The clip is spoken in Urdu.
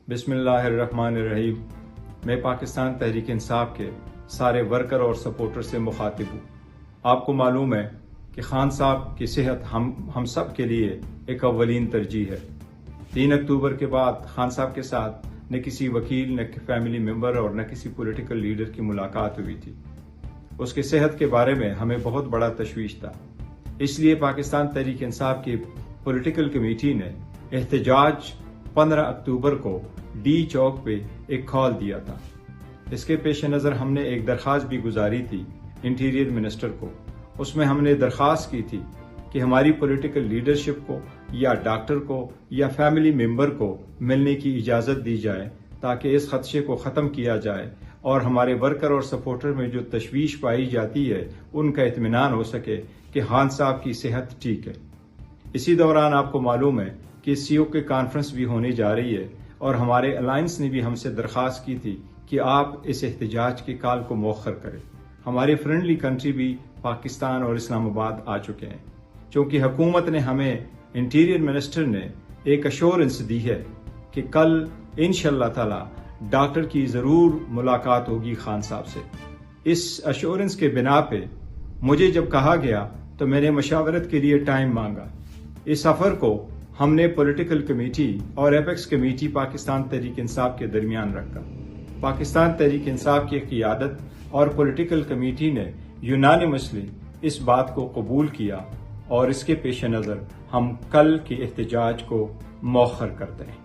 بسم اللہ الرحمن الرحیم۔ میں پاکستان تحریک انصاف کے سارے ورکر اور سپورٹر سے مخاطب ہوں۔ آپ کو معلوم ہے کہ خان صاحب کی صحت ہم سب کے لیے ایک اولین ترجیح ہے۔ 3 اکتوبر کے بعد خان صاحب کے ساتھ نہ کسی وکیل، نہ فیملی ممبر اور نہ کسی پولیٹیکل لیڈر کی ملاقات ہوئی تھی۔ اس کی صحت کے بارے میں ہمیں بہت بڑا تشویش تھا، اس لیے پاکستان تحریک انصاف کی پولیٹیکل کمیٹی نے احتجاج 15 اکتوبر کو ڈی چوک پہ ایک کال دیا تھا۔ اس کے پیش نظر ہم نے ایک درخواست بھی گزاری تھی انٹیریئر منسٹر کو۔ اس میں ہم نے درخواست کی تھی کہ ہماری پولیٹیکل لیڈرشپ کو یا ڈاکٹر کو یا فیملی ممبر کو ملنے کی اجازت دی جائے تاکہ اس خدشے کو ختم کیا جائے اور ہمارے ورکر اور سپورٹر میں جو تشویش پائی جاتی ہے ان کا اطمینان ہو سکے کہ خان صاحب کی صحت ٹھیک ہے۔ اسی دوران آپ کو معلوم ہے کہ سی او کی کانفرنس بھی ہونے جا رہی ہے اور ہمارے الائنس نے بھی ہم سے درخواست کی تھی کہ آپ اس احتجاج کے کال کو مؤخر کریں۔ ہمارے فرینڈلی کنٹری بھی پاکستان اور اسلام آباد آ چکے ہیں، چونکہ حکومت نے ہمیں انٹیریئر منسٹر نے ایک ایشورنس دی ہے کہ کل انشاءاللہ تعالی ڈاکٹر کی ضرور ملاقات ہوگی خان صاحب سے۔ اس ایشورنس کے بنا پہ مجھے جب کہا گیا تو میں نے مشاورت کے لیے ٹائم مانگا۔ اس سفر کو ہم نے پولیٹیکل کمیٹی اور ایپیکس کمیٹی پاکستان تحریک انصاف کے درمیان رکھا۔ پاکستان تحریک انصاف کی قیادت اور پولیٹیکل کمیٹی نے یونانیمسلی اس بات کو قبول کیا اور اس کے پیش نظر ہم کل کے احتجاج کو مؤخر کرتے ہیں۔